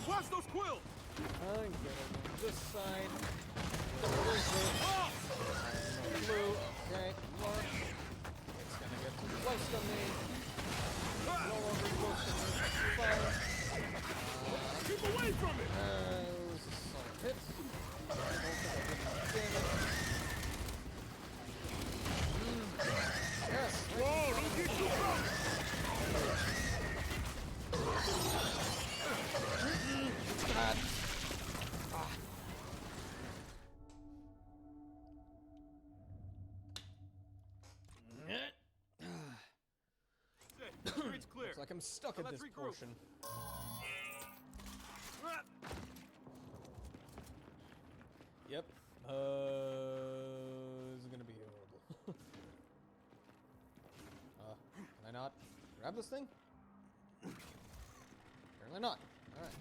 watch those quills! I'm getting on this side. What is it? Blue. Okay, mark. It's gonna get too close to me. No longer close to me. Fine. Keep away from it! This is a solid hit. I don't think I did much damage. Yes! Whoa, don't get too close! Bad. Street's clear. Looks like I'm stuck at this portion. Yep. This is gonna be horrible. Can I not grab this thing? Apparently not. Alright.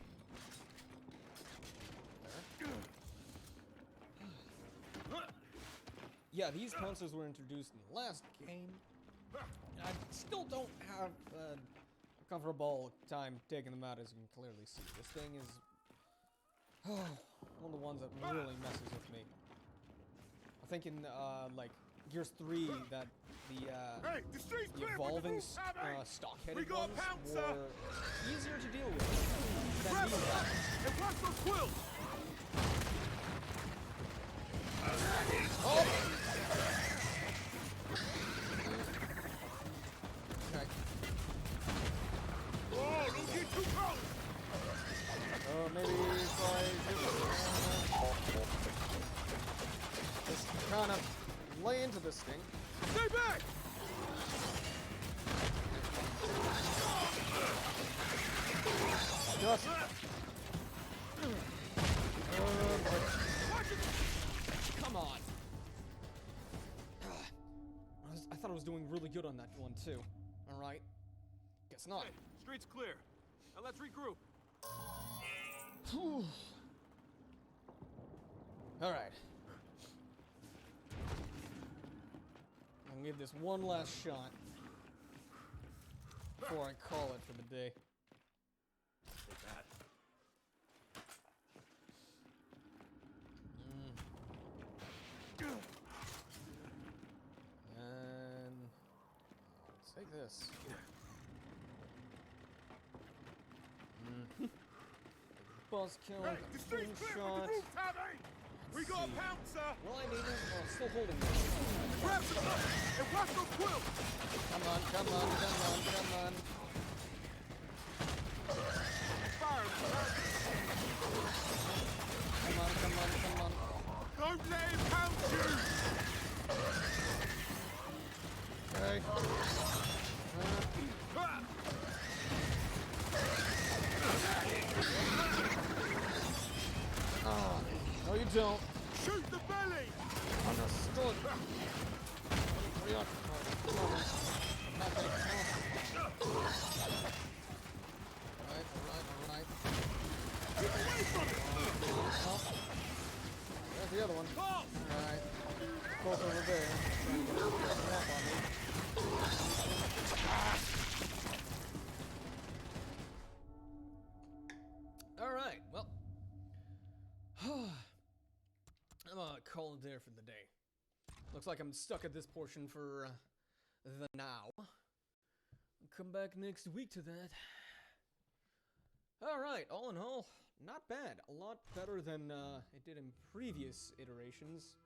Yeah, these Pouncers were introduced in the last game. I still don't have a comfortable time taking them out, as you can clearly see. This thing is one of the ones that really messes with me. I think in like Gears 3 that the evolving stock-headed ones were easier to deal with than these guys. And watch those quills! Oh! Okay. Whoa, don't get too close! Maybe if I just kind of lay into this thing. Stay back! Just. Come on. I thought I was doing really good on that one too. All right. Guess not. Hey, street's clear. Now let's regroup. All right. I'm gonna give this one last shot before I call it for the day. Take that. And let's take this. Buzz kill, Hey, the street's clear shot. from the roof, Tommy! We got a Pouncer! Well, I need him. Oh, still holding this. Grab some and watch those quills! Come on, come on, come on, come on. Fire! Come on, come on, come on. Don't let him pounce you! Okay. No, you don't. Shoot the belly! Understood. Preoccupied at the moment. Nothing else. Alright. Get away from it! Oh. There's the other one. Oh. Alright. Both over there. Trying to get up on me. Alright, well. I'm gonna call it there for the day. Looks like I'm stuck at this portion for the now. I'll come back next week to that. Alright, all in all, not bad. A lot better than it did in previous iterations.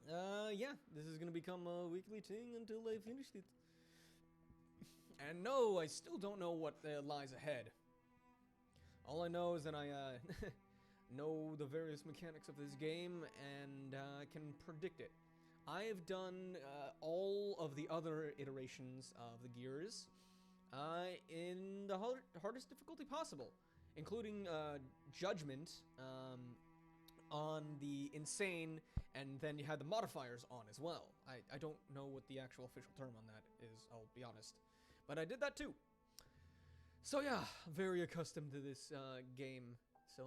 Yeah, this is gonna become a weekly thing until I finish it. And no, I still don't know what lies ahead. All I know is that I know the various mechanics of this game and can predict it. I have done all of the other iterations of the Gears in the hardest difficulty possible, including Judgment on the Insane, and then you had the modifiers on as well. I don't know what the actual official term on that is, I'll be honest. But I did that too. So yeah, very accustomed to this game. So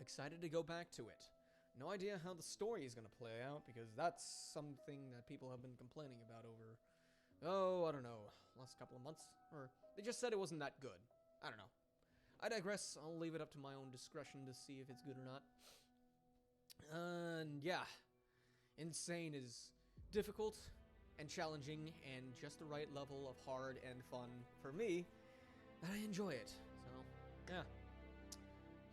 excited to go back to it. No idea how the story is going to play out, because that's something that people have been complaining about over, oh, I don't know, last couple of months. Or they just said it wasn't that good. I don't know. I digress. I'll leave it up to my own discretion to see if it's good or not. And yeah, Insane is difficult and challenging and just the right level of hard and fun for me, and I enjoy it. So, yeah.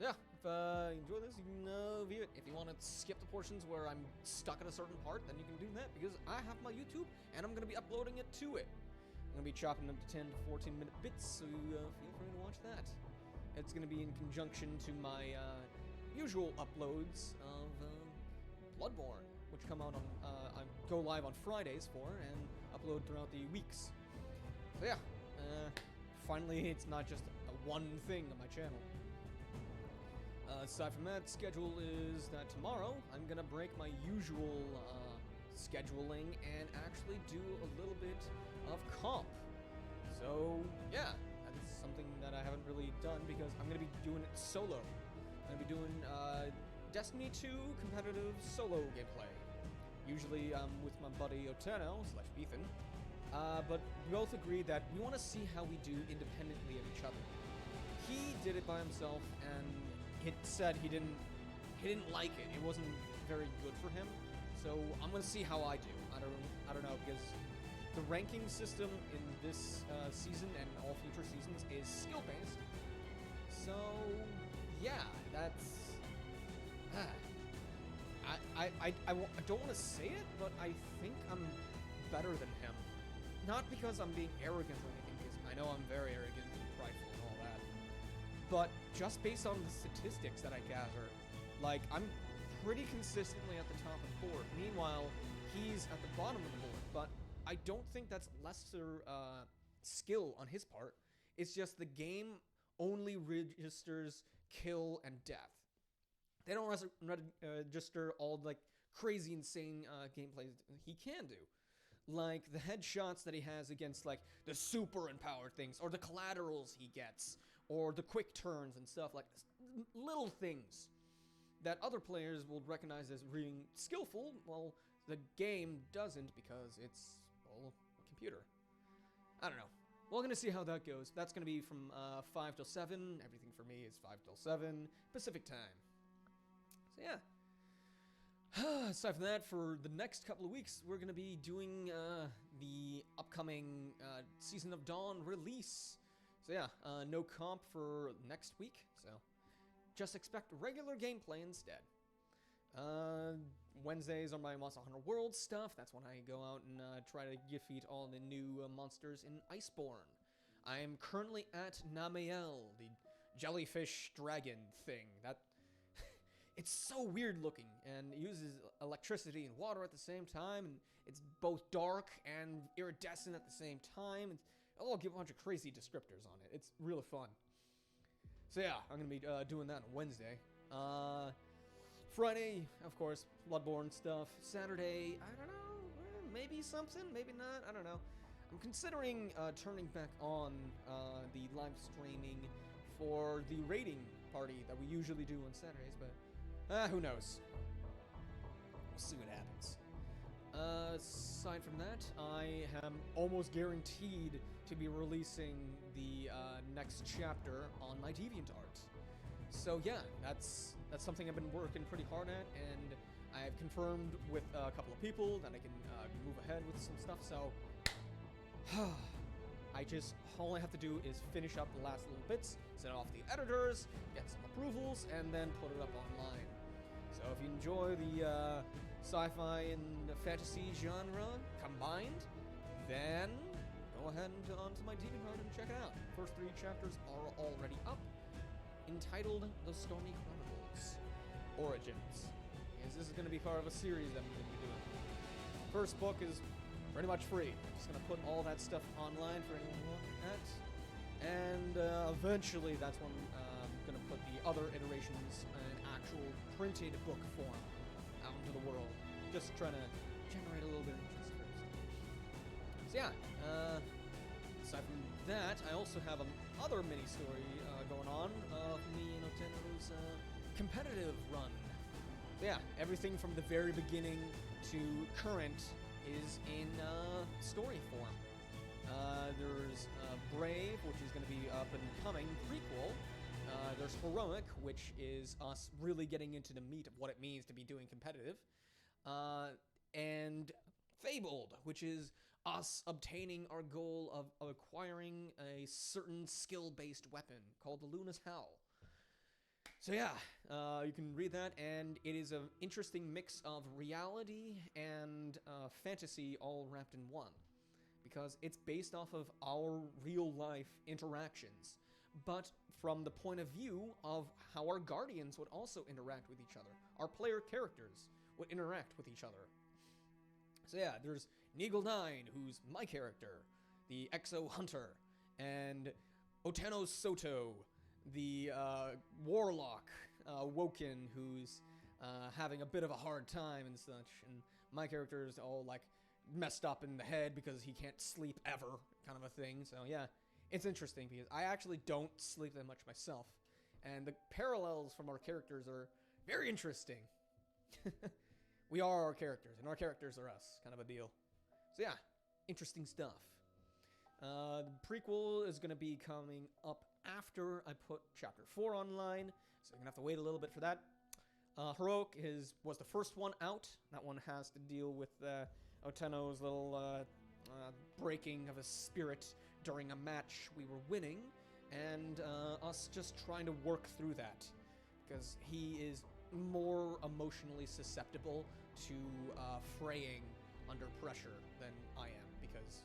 Yeah, if you enjoy this, you can view it. If you want to skip the portions where I'm stuck at a certain part, then you can do that, because I have my YouTube, and I'm going to be uploading it to it. I'm going to be chopping them to 10 to 14-minute bits, so feel free to watch that. It's going to be in conjunction to my usual uploads of Bloodborne, which come out on, I go live on Fridays for, and upload throughout the weeks. So yeah, finally it's not just a one thing on my channel. Aside from that, schedule is that tomorrow I'm gonna break my usual scheduling and actually do a little bit of comp. So yeah, that's something that I haven't really done because I'm gonna be doing it solo. I'm gonna be doing Destiny 2 competitive solo gameplay. Usually with my buddy Otano/Ethan, but we both agreed that we want to see how we do independently of each other. He did it by himself, and he said he didn't like it. It wasn't very good for him. So I'm gonna see how I do. I don't know, because the ranking system in this season and all future seasons is skill based. So yeah, that's. I don't want to say it, but I think I'm better than him. Not because I'm being arrogant or anything, because I know I'm very arrogant and prideful and all that. But just based on the statistics that I gather, like, I'm pretty consistently at the top of the board. Meanwhile, he's at the bottom of the board. But I don't think that's lesser skill on his part. It's just the game only registers kill and death. They don't register all, like, crazy, insane gameplays he can do. Like, the headshots that he has against, like, the super empowered things, or the collaterals he gets, or the quick turns and stuff, like, little things that other players will recognize as being skillful. Well, the game doesn't, because it's, well, a computer. I don't know. We're going to see how that goes. That's going to be from 5 till 7. Everything for me is 5 till 7 Pacific time. So yeah. Aside from that, for the next couple of weeks, we're going to be doing the upcoming Season of Dawn release. So yeah, no comp for next week, so just expect regular gameplay instead. Wednesdays are my Monster Hunter World stuff. That's when I go out and try to defeat all the new monsters in Iceborne. I am currently at Namael, the jellyfish dragon thing. It's so weird looking, and it uses electricity and water at the same time, and it's both dark and iridescent at the same time. I'll give a bunch of crazy descriptors on it. It's really fun. So yeah, I'm going to be doing that on Wednesday. Friday, of course, Bloodborne stuff. Saturday, I don't know, maybe something, maybe not, I don't know. I'm considering turning back on the live streaming for the raiding party that we usually do on Saturdays, but who knows? We'll see what happens. Aside from that, I am almost guaranteed to be releasing the next chapter on my DeviantArt. So yeah, that's something I've been working pretty hard at, and I have confirmed with a couple of people that I can move ahead with some stuff. So all I have to do is finish up the last little bits, send off the editors, get some approvals, and then put it up online. So if you enjoy the sci-fi and the fantasy genre combined, then go ahead and onto my DeviantArt and check it out. First 3 chapters are already up, entitled The Stormy Chronicles Origins. Because this is going to be part of a series that I'm going to be doing. First book is pretty much free. I'm just going to put all that stuff online for anyone who wants that. And eventually that's when I'm going to put the other iterations in actual printed book form out into the world. Just trying to generate a little bit of interest first. So yeah, aside from that, I also have another mini-story going on of me and Oteno's competitive run. So yeah, everything from the very beginning to current is in story form. There's Brave, which is going to be up and coming prequel, There's Heroic, which is us really getting into the meat of what it means to be doing competitive. And Fabled, which is us obtaining our goal of acquiring a certain skill-based weapon called the Luna's Howl. So yeah, you can read that, and it is an interesting mix of reality and fantasy all wrapped in one. Because it's based off of our real-life interactions, but from the point of view of how our guardians would also interact with each other. Our player characters would interact with each other. So yeah, there's Neagle9, who's my character, the Exo Hunter, and Oteno Soto, the Warlock, Woken, who's having a bit of a hard time and such, and my character is all, like, messed up in the head because he can't sleep ever, kind of a thing. So yeah, it's interesting because I actually don't sleep that much myself, and the parallels from our characters are very interesting. We are our characters, and our characters are us, kind of a deal. So yeah, interesting stuff. The prequel is going to be coming up after I put Chapter 4 online, so you're going to have to wait a little bit for that. Heroic was the first one out. That one has to deal with Oteno's little breaking of his spirit during a match we were winning, and us just trying to work through that, because he is more emotionally susceptible to fraying under pressure than I am, because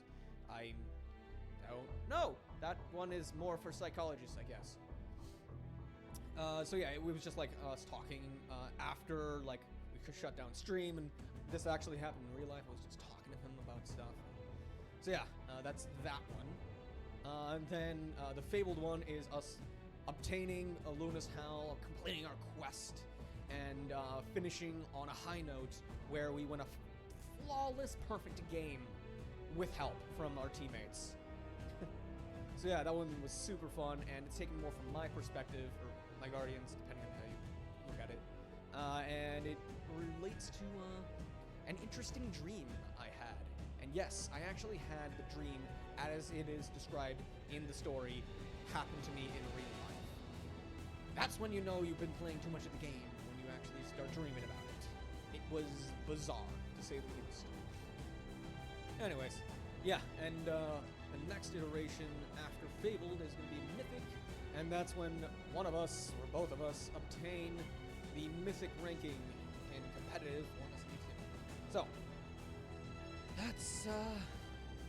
I don't know. That one is more for psychologists, I guess. So yeah, it was just like us talking after, like, we could shut down stream, and this actually happened in real life. I was just talking to him about stuff. So yeah, that's that one. And then the Fabled one is us obtaining a Luna's Howl, completing our quest, and finishing on a high note where we win a flawless, perfect game with help from our teammates. So yeah, that one was super fun, and it's taken more from my perspective, or my guardians, depending on how you look at it. And it relates to an interesting dream I had. And yes, I actually had the dream, as it is described in the story, happen to me in real life. That's when you know you've been playing too much of the game, when you actually start dreaming about it. It was bizarre, to say the least. Anyways, yeah, and the next iteration after Fabled is going to be Mythic, and that's when one of us, or both of us, obtain the Mythic ranking in competitive 1SB2. So, that's,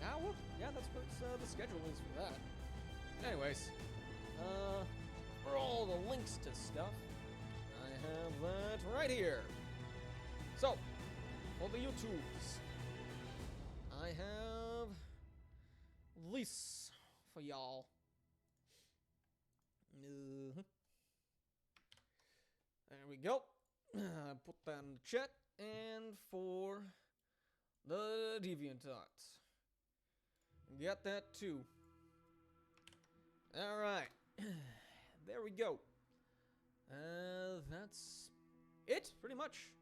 that's what the schedule is for that. Anyways, for all the links to stuff, I have that right here. So, for the YouTubes, I have this for y'all. There we go. Put that in the chat. And for the DeviantArt, got that too. Alright. There we go. That's it, pretty much.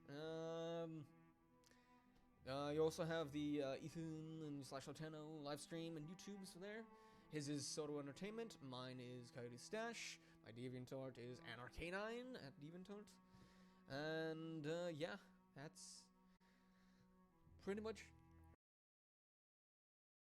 You also have the Ethan and /Oteno live stream and YouTube's there. His is Soto Entertainment. Mine is Coyote Stash. My DeviantArt is Anarcanine at DeviantArt. And yeah, that's pretty much